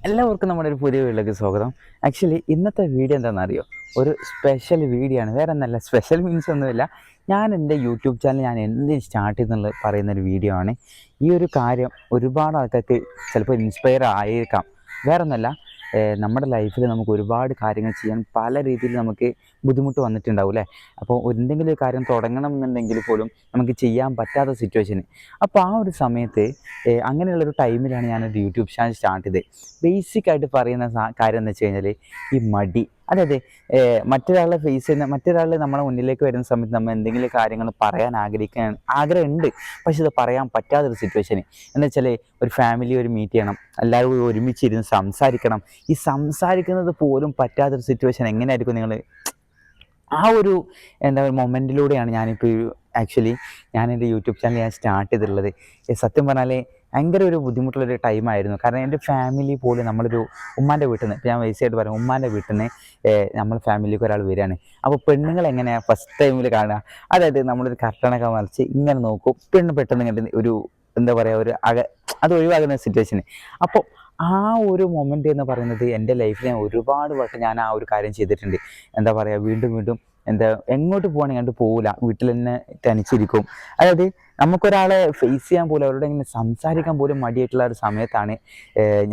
എല്ലാവർക്കും നമ്മുടെ ഒരു പുതിയ വീട്ടിലേക്ക് സ്വാഗതം. ആക്ച്വലി ഇന്നത്തെ വീഡിയോ എന്താണെന്ന് അറിയോ? ഒരു സ്പെഷ്യൽ വീഡിയോ ആണ്. വേറെ ഒന്നല്ല, സ്പെഷ്യൽ മീൻസ് ഒന്നുമില്ല. ഞാൻ എൻ്റെ യൂട്യൂബ് ചാനൽ ഞാൻ എന്തിന് സ്റ്റാർട്ട് ചെയ്യുന്നുള്ള പറയുന്നൊരു വീഡിയോ ആണ്. ഈ ഒരു കാര്യം ഒരുപാട് ആൾക്കാർക്ക് ചിലപ്പോൾ ഇൻസ്പയർ ആയേക്കാം. വേറെ ഒന്നല്ല, നമ്മുടെ ലൈഫിൽ നമുക്ക് ഒരുപാട് കാര്യങ്ങൾ ചെയ്യാൻ പല രീതിയിൽ നമുക്ക് ബുദ്ധിമുട്ട് വന്നിട്ടുണ്ടാവും അല്ലേ? അപ്പോൾ എന്തെങ്കിലും ഒരു കാര്യം തുടങ്ങണം എന്നുണ്ടെങ്കിൽ പോലും നമുക്ക് ചെയ്യാൻ പറ്റാത്ത സിറ്റുവേഷന്. അപ്പോൾ ആ ഒരു സമയത്ത് അങ്ങനെയുള്ളൊരു ടൈമിലാണ് ഞാനൊരു യൂട്യൂബ് ചാനൽ സ്റ്റാർട്ട് ചെയ്തത്. ബേസിക്കായിട്ട് പറയുന്ന കാര്യം എന്ന് വെച്ച് കഴിഞ്ഞാൽ ഈ മടി, അതായത് മറ്റൊരാളെ ഫേസ് ചെയ്യുന്ന മറ്റൊരാൾ നമ്മളെ മുന്നിലേക്ക് വരുന്ന സമയത്ത് നമ്മൾ എന്തെങ്കിലും കാര്യങ്ങൾ പറയാൻ ആഗ്രഹമുണ്ട്, പക്ഷെ ഇത് പറയാൻ പറ്റാത്തൊരു സിറ്റുവേഷന്. എന്ന് വെച്ചാൽ ഒരു ഫാമിലി ഒരു മീറ്റ് ചെയ്യണം, എല്ലാവരും കൂടി ഒരുമിച്ചിരുന്ന് സംസാരിക്കണം. ഈ സംസാരിക്കുന്നത് പോലും പറ്റാത്തൊരു സിറ്റുവേഷൻ എങ്ങനെയായിരിക്കും നിങ്ങൾ? ആ ഒരു എന്താ പറയുക മൊമെൻറ്റിലൂടെയാണ് ഞാനിപ്പോൾ ആക്ച്വലി എൻ്റെ യൂട്യൂബ് ചാനൽ ഞാൻ സ്റ്റാർട്ട് ചെയ്തിട്ടുള്ളത്. സത്യം പറഞ്ഞാൽ ഭയങ്കര ഒരു ബുദ്ധിമുട്ടുള്ളൊരു ടൈമായിരുന്നു. കാരണം എൻ്റെ ഫാമിലി പോലും നമ്മളൊരു ഉമ്മാൻ്റെ വീട്ടിൽ നിന്ന്, ഇപ്പോൾ ഞാൻ വയസ്സായിട്ട് പറയാം, ഉമ്മാൻ്റെ വീട്ടിൽ നിന്ന് നമ്മൾ ഫാമിലിക്ക് ഒരാൾ വരികയാണ്. അപ്പോൾ പെണ്ണുങ്ങൾ എങ്ങനെയാണ് ഫസ്റ്റ് ടൈമിൽ കാണുക? അതായത് നമ്മളൊരു കർട്ടനൊക്കെ മറിച്ച് ഇങ്ങനെ നോക്കും, പെണ്ണ് പെട്ടെന്ന് കണ്ട് ഒരു എന്താ പറയുക ഒരു അത് ഒഴിവാകുന്ന സിറ്റുവേഷന്. അപ്പോൾ ആ ഒരു മൊമെൻ്റ് എന്ന് പറയുന്നത് എൻ്റെ ലൈഫിൽ ഞാൻ ഒരുപാട് വട്ടം ഞാൻ ആ ഒരു കാര്യം ചെയ്തിട്ടുണ്ട്. എന്താ പറയുക, വീണ്ടും വീണ്ടും എങ്ങോട്ട് പോകണമെങ്കിൽ കണ്ട് പോകില്ല, വീട്ടിൽ തന്നെ തനിച്ചിരിക്കും. അതായത് നമുക്കൊരാളെ ഫേസ് ചെയ്യാൻ പോലും, അവരോട് ഇങ്ങനെ സംസാരിക്കാൻ പോലും മടിയായിട്ടുള്ള ഒരു സമയത്താണ്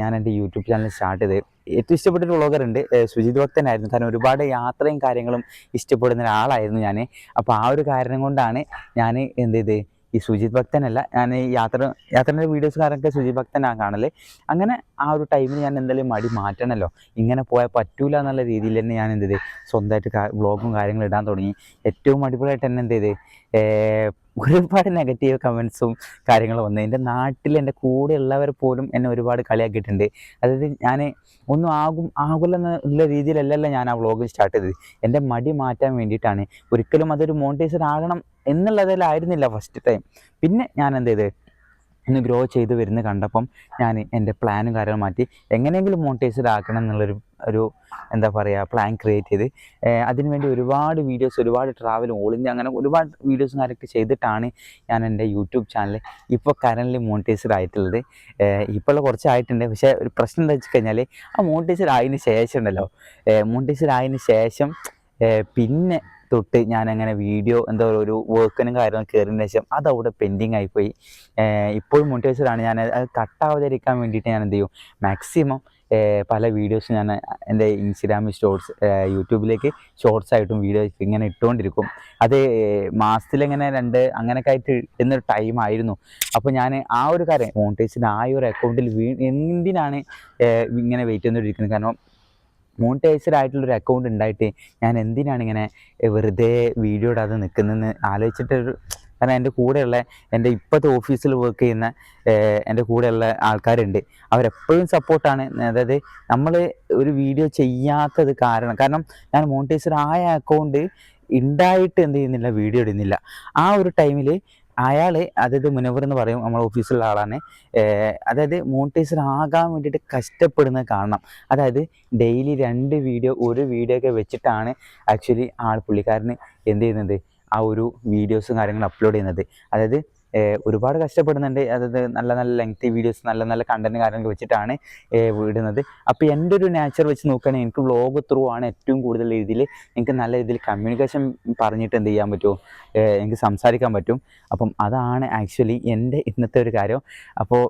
ഞാൻ എൻ്റെ യൂട്യൂബ് ചാനൽ സ്റ്റാർട്ട് ചെയ്തത്. ഏറ്റവും ഇഷ്ടപ്പെട്ടൊരു വ്ളോഗറുണ്ട്, സുജിത് ഭക്തനായിരുന്നു. കാരണം ഒരുപാട് യാത്രയും കാര്യങ്ങളും ഇഷ്ടപ്പെടുന്ന ഒരാളായിരുന്നു ഞാൻ. അപ്പോൾ ആ ഒരു കാരണം കൊണ്ടാണ് ഞാൻ എന്ത് ചെയ്ത് ഈ സുജിത് ഭക്തനല്ല, ഞാൻ ഈ യാത്രയുടെ വീഡിയോസുകാരൊക്കെ സുജിത് ഭക്തനാണ് കാണല്. അങ്ങനെ ആ ഒരു ടൈമിൽ ഞാൻ എന്തായാലും മടി മാറ്റണമല്ലോ, ഇങ്ങനെ പോയാൽ പറ്റൂല എന്നുള്ള രീതിയിൽ തന്നെ ഞാൻ എന്ത് ചെയ്ത് സ്വന്തമായിട്ട് വ്ളോഗും കാര്യങ്ങളും ഇടാൻ തുടങ്ങി. ഏറ്റവും അടിപൊളിയായിട്ട് തന്നെ എന്ത് ചെയ്ത് ഒരുപാട് നെഗറ്റീവ് കമൻസും കാര്യങ്ങളും വന്നു. എൻ്റെ നാട്ടിൽ എൻ്റെ കൂടെ ഉള്ളവർ പോലും എന്നെ ഒരുപാട് കളിയാക്കിയിട്ടുണ്ട്. അതായത് ഞാൻ ഒന്നും ആകില്ല എന്നുള്ള രീതിയിലല്ലല്ലോ ഞാൻ ആ വ്ളോഗ് സ്റ്റാർട്ട് ചെയ്തത്. എൻ്റെ മടി മാറ്റാൻ വേണ്ടിയിട്ടാണ്. ഒരിക്കലും അതൊരു മോണിറ്റൈസർ ആകണം എന്നുള്ളതിലായിരുന്നില്ല ഫസ്റ്റ് ടൈം. പിന്നെ ഞാൻ എന്ത് ചെയ്ത് ഇന്ന് ഗ്രോ ചെയ്ത് വരുന്ന കണ്ടപ്പം ഞാൻ എൻ്റെ പ്ലാനും കാര്യങ്ങളും മാറ്റി എങ്ങനെയെങ്കിലും മോണിറ്റൈസ്ഡ് ആക്കണം എന്നുള്ളൊരു എന്താ പറയുക പ്ലാൻ ക്രിയേറ്റ് ചെയ്ത് അതിനുവേണ്ടി ഒരുപാട് വീഡിയോസ്, ഒരുപാട് ട്രാവലും, ഓൾ ഇന്ത്യ, അങ്ങനെ ഒരുപാട് വീഡിയോസും കാര്യമൊക്കെ ചെയ്തിട്ടാണ് ഞാൻ എൻ്റെ യൂട്യൂബ് ചാനൽ ഇപ്പോൾ കറൻ്റ് മോണിറ്റൈസ്ഡ് ആയിട്ടുള്ളത്. ഇപ്പോൾ കുറച്ചായിട്ടുണ്ട്. പക്ഷേ ഒരു പ്രശ്നം എന്താ വെച്ച് കഴിഞ്ഞാൽ, ആ മോണിറ്റൈസ്ഡ് ആയതിന് ശേഷം ഉണ്ടല്ലോ, മോണിറ്റൈസ്ഡ് ആയതിന് ശേഷം പിന്നെ തൊട്ട് ഞാനങ്ങനെ വീഡിയോ എന്താ പറയുക ഒരു വർക്കിനും കാര്യങ്ങളും കയറിയതിന് ശേഷം അതവിടെ പെൻഡിങ് ആയിപ്പോയി. ഇപ്പോഴും മോണിറ്റൈസറാണ്. ഞാൻ അത് കട്ടാവാതിരിക്കാൻ വേണ്ടിയിട്ട് ഞാൻ എന്ത് ചെയ്യും, മാക്സിമം പല വീഡിയോസ് ഞാൻ എൻ്റെ ഇൻസ്റ്റഗ്രാമിൽ യൂട്യൂബിലേക്ക് ഷോർട്സ് ആയിട്ടും വീഡിയോ ഇങ്ങനെ ഇട്ടുകൊണ്ടിരിക്കും. അത് മാസത്തിലിങ്ങനെ അങ്ങനെയൊക്കെ ആയിട്ട് ഇടുന്നൊരു ടൈമായിരുന്നു. അപ്പോൾ ഞാൻ ആ ഒരു കാര്യം മോണിറ്റൈസ്ഡ് ആയ ഒരു അക്കൗണ്ടിൽ എന്തിനാണ് ഇങ്ങനെ വെയിറ്റ് ചെയ്തുകൊണ്ടിരിക്കുന്നത്? കാരണം മോണിറ്റൈസ്ഡ് ആയിട്ടുള്ളൊരു അക്കൗണ്ട് ഉണ്ടായിട്ട് ഞാൻ എന്തിനാണ് ഇങ്ങനെ വെറുതെ വീഡിയോ ഇടാതെ നിൽക്കുന്നതെന്ന് ആലോചിച്ചിട്ടൊരു, കാരണം എൻ്റെ കൂടെയുള്ള എൻ്റെ ഇപ്പോഴത്തെ ഓഫീസിൽ വർക്ക് ചെയ്യുന്ന എൻ്റെ കൂടെയുള്ള ആൾക്കാരുണ്ട്. അവരെപ്പോഴും സപ്പോർട്ടാണ്. അതായത് നമ്മൾ ഒരു വീഡിയോ ചെയ്യാത്തത് കാരണം ഞാൻ മോണിറ്റൈസ്ഡ് ആയ അക്കൗണ്ട് ഉണ്ടായിട്ട് എന്ത് ചെയ്യുന്നില്ല, വീഡിയോ ഇടുന്നില്ല. ആ ഒരു ടൈമിൽ അയാൾ, അതായത് മുനവർ എന്ന് പറയും, നമ്മുടെ ഓഫീസിലുള്ള ആളാണ്, അതായത് മോണിറ്റൈസർ ആകാൻ വേണ്ടിയിട്ട് കഷ്ടപ്പെടുന്നത് കാണണം. അതായത് ഡെയിലി 2 വീഡിയോ, ഒരു വീഡിയോ ഒക്കെ വെച്ചിട്ടാണ് ആക്ച്വലി പുള്ളിക്കാരന് എന്ത് ചെയ്യുന്നത്, ആ ഒരു വീഡിയോസും കാര്യങ്ങളും അപ്ലോഡ് ചെയ്യുന്നത്. അതായത് ഒരുപാട് കഷ്ടപ്പെടുന്നുണ്ട്. അതായത് നല്ല നല്ല ലെങ്തി വീഡിയോസ്, നല്ല നല്ല കണ്ടന്റ് കാര്യങ്ങൾ വെച്ചിട്ടാണ് വിടുന്നത്. അപ്പോൾ എൻ്റെ ഒരു നേച്ചർ വെച്ച് നോക്കുകയാണെങ്കിൽ എനിക്ക് വ്ളോഗ് ത്രൂ ആണ് ഏറ്റവും കൂടുതൽ രീതിയിൽ എനിക്ക് നല്ല രീതിയിൽ കമ്മ്യൂണിക്കേഷൻ പറഞ്ഞിട്ട് എന്ത് ചെയ്യാൻ പറ്റുമോ, എനിക്ക് സംസാരിക്കാൻ പറ്റും. അപ്പം അതാണ് ആക്ച്വലി എൻ്റെ ഇന്നത്തെ ഒരു കാര്യം. അപ്പോൾ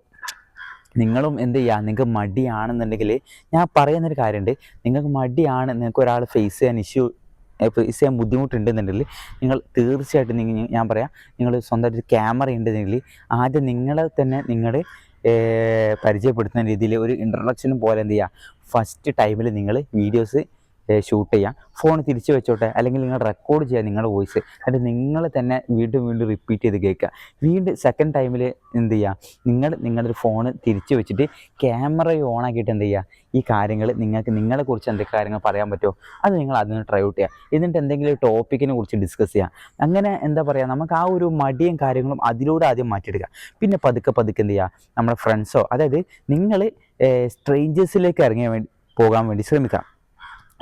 നിങ്ങളും എന്ത് ചെയ്യുക, നിങ്ങൾക്ക് മടിയാണെന്നുണ്ടെങ്കിൽ ഞാൻ പറയുന്നൊരു കാര്യമുണ്ട്. നിങ്ങൾക്ക് മടിയാണ്, നിങ്ങൾക്ക് ഒരാൾ ഫേസ് ചെയ്യാൻ ബുദ്ധിമുട്ടുണ്ടെന്നുണ്ടെങ്കിൽ നിങ്ങൾ തീർച്ചയായിട്ടും ഞാൻ പറയാം, നിങ്ങൾ സ്വന്തമായിട്ട് ക്യാമറ ഉണ്ടെന്നുണ്ടെങ്കിൽ ആദ്യം നിങ്ങളെ തന്നെ പരിചയപ്പെടുത്തുന്ന രീതിയിൽ ഒരു ഇൻട്രൊഡക്ഷനും പോലെ എന്ത് ചെയ്യുക, ഫസ്റ്റ് ടൈമിൽ നിങ്ങൾ വീഡിയോസ് ഷൂട്ട് ചെയ്യാം. ഫോൺ തിരിച്ച് വെച്ചോട്ടെ, അല്ലെങ്കിൽ നിങ്ങൾ റെക്കോർഡ് ചെയ്യുക നിങ്ങളുടെ വോയിസ്, എന്നിട്ട് നിങ്ങൾ തന്നെ വീണ്ടും വീണ്ടും റിപ്പീറ്റ് ചെയ്ത് കേൾക്കുക. വീണ്ടും സെക്കൻഡ് ടൈമിൽ എന്ത് ചെയ്യുക, നിങ്ങളുടെ ഫോൺ തിരിച്ച് വെച്ചിട്ട് ക്യാമറ ഓൺ ആക്കിയിട്ട് എന്ത് ചെയ്യുക, ഈ കാര്യങ്ങൾ നിങ്ങളെക്കുറിച്ച് എന്തൊക്കെ കാര്യങ്ങൾ പറയാൻ പറ്റുമോ അത് നിങ്ങൾ അതിന് ട്രൈ ഔട്ട് ചെയ്യുക. എന്നിട്ട് എന്തെങ്കിലും ടോപ്പിക്കിനെ കുറിച്ച് ഡിസ്കസ് ചെയ്യുക. അങ്ങനെ എന്താ പറയുക, നമുക്ക് ആ ഒരു മടിയും കാര്യങ്ങളും അതിലൂടെ ആദ്യം മാറ്റിയെടുക്കുക. പിന്നെ പതുക്കെ എന്ത് ചെയ്യുക, നമ്മുടെ ഫ്രണ്ട്സോ, അതായത് നിങ്ങൾ സ്ട്രേഞ്ചേഴ്സിലേക്ക് പോകാൻ വേണ്ടി ശ്രമിക്കുക.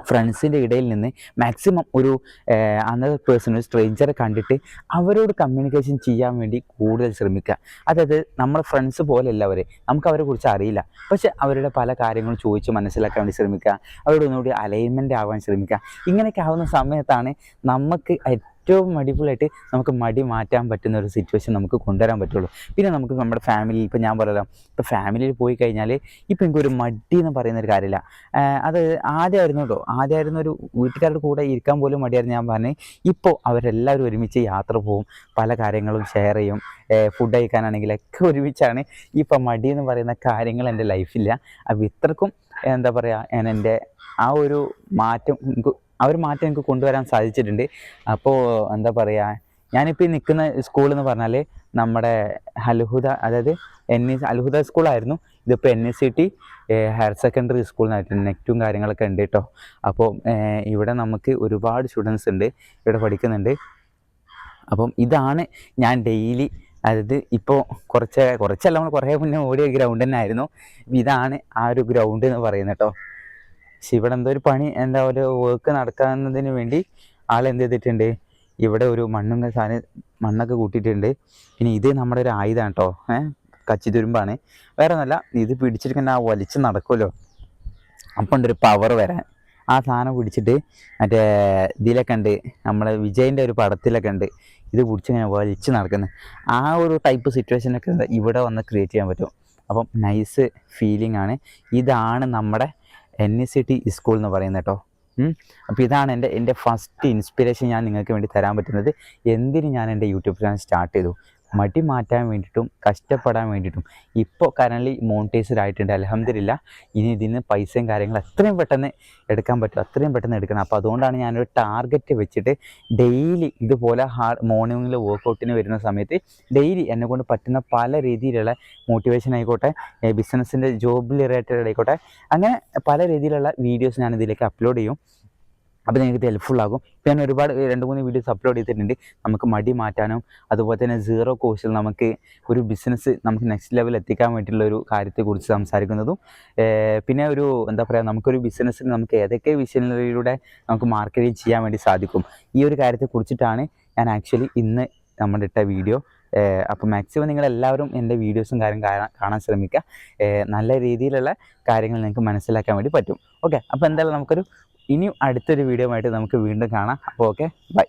ഫ്രണ്ട്സിൻ്റെ ഇടയിൽ നിന്ന് മാക്സിമം ഒരു അനദർ പേഴ്സൺ ഒരു സ്ട്രേഞ്ചറെ കണ്ടിട്ട് അവരോട് കമ്മ്യൂണിക്കേഷൻ ചെയ്യാൻ വേണ്ടി കൂടുതൽ ശ്രമിക്കുക. അതായത് നമ്മളെ ഫ്രണ്ട്സ് പോലെയല്ല അവർ, നമുക്ക് അവരെ കുറിച്ച് അറിയില്ല, പക്ഷെ അവരുടെ പല കാര്യങ്ങളും ചോദിച്ച് മനസ്സിലാക്കാൻ വേണ്ടി ശ്രമിക്കുക, അവരോട് ഒന്നുകൂടി അലൈൻമെൻ്റ് ആവാൻ ശ്രമിക്കുക. ഇങ്ങനെയൊക്കെ ആവുന്ന സമയത്താണ് നമുക്ക് ഏറ്റവും മടിഫുള്ളായിട്ട് നമുക്ക് മടി മാറ്റാൻ പറ്റുന്ന ഒരു സിറ്റുവേഷൻ നമുക്ക് കൊണ്ടുവരാൻ പറ്റുള്ളൂ. പിന്നെ നമുക്ക് നമ്മുടെ ഫാമിലി, ഇപ്പോൾ ഞാൻ പറയാം, ഇപ്പോൾ ഫാമിലിയിൽ പോയി കഴിഞ്ഞാൽ ഇപ്പോൾ എനിക്കൊരു മടി എന്ന് പറയുന്നൊരു കാര്യമില്ല. അത് ആദ്യമായിരുന്നു കേട്ടോ, ആദ്യമായിരുന്നു ഒരു വീട്ടുകാരുടെ കൂടെ ഇരിക്കാൻ പോലും മടിയായിരുന്നു ഞാൻ പറഞ്ഞത്. ഇപ്പോൾ അവരെല്ലാവരും ഒരുമിച്ച് യാത്ര പോവും, പല കാര്യങ്ങളും ഷെയർ ചെയ്യും, ഫുഡ് കഴിക്കാനാണെങ്കിലൊക്കെ ഒരുമിച്ചാണ്. ഇപ്പം മടി എന്ന് പറയുന്ന കാര്യങ്ങൾ എൻ്റെ ലൈഫില്ല. അപ്പോൾ ഇത്രക്കും എന്താ പറയുക, ഞാൻ എൻ്റെ ആ ഒരു മാറ്റം എനിക്ക് കൊണ്ടുവരാൻ സാധിച്ചിട്ടുണ്ട്. അപ്പോൾ എന്താ പറയുക, ഞാനിപ്പോൾ ഈ നിൽക്കുന്ന സ്കൂളെന്ന് പറഞ്ഞാൽ നമ്മുടെ അൽഹുദ, അതായത് അൽഹുദ സ്കൂളായിരുന്നു. ഇതിപ്പോൾ NSCT ഹയർ സെക്കൻഡറി സ്കൂളിനായിട്ട് നെറ്റും കാര്യങ്ങളൊക്കെ ഉണ്ട് കേട്ടോ. അപ്പോൾ ഇവിടെ നമുക്ക് ഒരുപാട് സ്റ്റുഡൻസ് ഉണ്ട്, ഇവിടെ പഠിക്കുന്നുണ്ട്. അപ്പം ഇതാണ് ഞാൻ ഡെയിലി, അതായത് ഇപ്പോൾ കുറച്ചല്ല, നമ്മൾ കുറേ മുന്നേ ഓടിയ ഗ്രൗണ്ട് തന്നെ ആയിരുന്നു. ഇതാണ് ആ ഒരു ഗ്രൗണ്ട് എന്ന് പറയുന്നത് കേട്ടോ. പക്ഷെ ഇവിടെ എന്തോ ഒരു പണി, ഒരു വർക്ക് നടക്കുന്നതിന് വേണ്ടി ആളെന്ത് ചെയ്തിട്ടുണ്ട്, ഇവിടെ ഒരു മണ്ണൊക്കെ കൂട്ടിയിട്ടുണ്ട്. പിന്നെ ഇത് നമ്മുടെ ഒരു ആയുധമാണ് കേട്ടോ, കച്ചിത്തുരുമ്പാണ്, വേറെ ഒന്നല്ല. ഇത് പിടിച്ചിട്ട് വലിച്ച് നടക്കുമല്ലോ, അപ്പം ഉണ്ട് ഒരു പവർ വരാൻ. ആ സാധനം പിടിച്ചിട്ട് മറ്റേ ഇതിലൊക്കെ ഉണ്ട്, നമ്മളെ വിജയിൻ്റെ ഒരു പടത്തിലൊക്കെ ഉണ്ട്, ഇത് പിടിച്ചിങ്ങനെ വലിച്ച് നടക്കുന്നത്. ആ ഒരു ടൈപ്പ് സിറ്റുവേഷനൊക്കെ ഇവിടെ വന്ന് ക്രിയേറ്റ് ചെയ്യാൻ പറ്റും. അപ്പം നൈസ് ഫീലിംഗ് ആണ്. ഇതാണ് നമ്മുടെ NSCT സ്കൂൾ എന്ന് പറയുന്നത് കേട്ടോ. അപ്പോൾ ഇതാണ് എൻ്റെ ഫസ്റ്റ് ഇൻസ്പിറേഷൻ ഞാൻ നിങ്ങൾക്ക് വേണ്ടി തരാൻ പറ്റുന്നത്. എന്തിന് ഞാൻ എൻ്റെ യൂട്യൂബ് ചാനൽ സ്റ്റാർട്ട് ചെയ്തു, മടി മാറ്റാൻ വേണ്ടിയിട്ടും കഷ്ടപ്പെടാൻ വേണ്ടിയിട്ടും. ഇപ്പോൾ കറൻറ്റ്ലി മോണിറ്റൈസ്ഡ് ആയിട്ടുണ്ട്, അൽഹംദുലില്ലാ. ഇനി ഇതിന് പൈസയും കാര്യങ്ങളും എത്രയും പെട്ടെന്ന് എടുക്കാൻ പറ്റും അത്രയും പെട്ടെന്ന് എടുക്കണം. അപ്പോൾ അതുകൊണ്ടാണ് ഞാനൊരു ടാർഗറ്റ് വെച്ചിട്ട് ഡെയിലി ഇതുപോലെ മോർണിംഗിൽ വർക്കൗട്ടിന് വരുന്ന സമയത്ത് ഡെയിലി എന്നെക്കൊണ്ട് പറ്റുന്ന പല രീതിയിലുള്ള മോട്ടിവേഷൻ ആയിക്കോട്ടെ, ബിസിനസ്സിൻ്റെ ജോബ് റിലേറ്റഡ് ആയിക്കോട്ടെ, അങ്ങനെ പല രീതിയിലുള്ള വീഡിയോസ് ഞാൻ ഇതിലേക്ക് അപ്ലോഡ് ചെയ്യും. അപ്പോൾ നിങ്ങൾക്ക് ഹെൽപ്ഫുള്ളാകും. ഇപ്പോൾ ഞാൻ ഒരുപാട് 2-3 വീഡിയോസ് അപ്ലോഡ് ചെയ്തിട്ടുണ്ട്, നമുക്ക് മടി മാറ്റാനും അതുപോലെ തന്നെ സീറോ കോസ്റ്റിൽ നമുക്ക് ഒരു ബിസിനസ് നമുക്ക് നെക്സ്റ്റ് ലെവൽ എത്തിക്കാൻ വേണ്ടിയിട്ടുള്ള ഒരു കാര്യത്തെക്കുറിച്ച് സംസാരിക്കുന്നതും. പിന്നെ ഒരു എന്താ പറയുക, നമുക്കൊരു ബിസിനസ്സിന് നമുക്ക് ഏതൊക്കെ വിഷയങ്ങളിലൂടെ നമുക്ക് മാർക്കറ്റിംഗ് ചെയ്യാൻ വേണ്ടി സാധിക്കും, ഈ ഒരു കാര്യത്തെക്കുറിച്ചിട്ടാണ് ഞാൻ ആക്ച്വലി ഇന്ന് നമ്മുടെ ഇട്ട വീഡിയോ. അപ്പോൾ മാക്സിമം നിങ്ങളെല്ലാവരും എൻ്റെ വീഡിയോസും കാണാൻ ശ്രമിക്കുക. നല്ല രീതിയിലുള്ള കാര്യങ്ങൾ നിങ്ങൾക്ക് മനസ്സിലാക്കാൻ വേണ്ടി പറ്റും. ഓക്കെ, അപ്പോൾ എന്തായാലും നമുക്കൊരു ഇനിയും അടുത്തൊരു വീഡിയോ ആയിട്ട് നമുക്ക് വീണ്ടും കാണാം. അപ്പോൾ ഓക്കെ, ബൈ.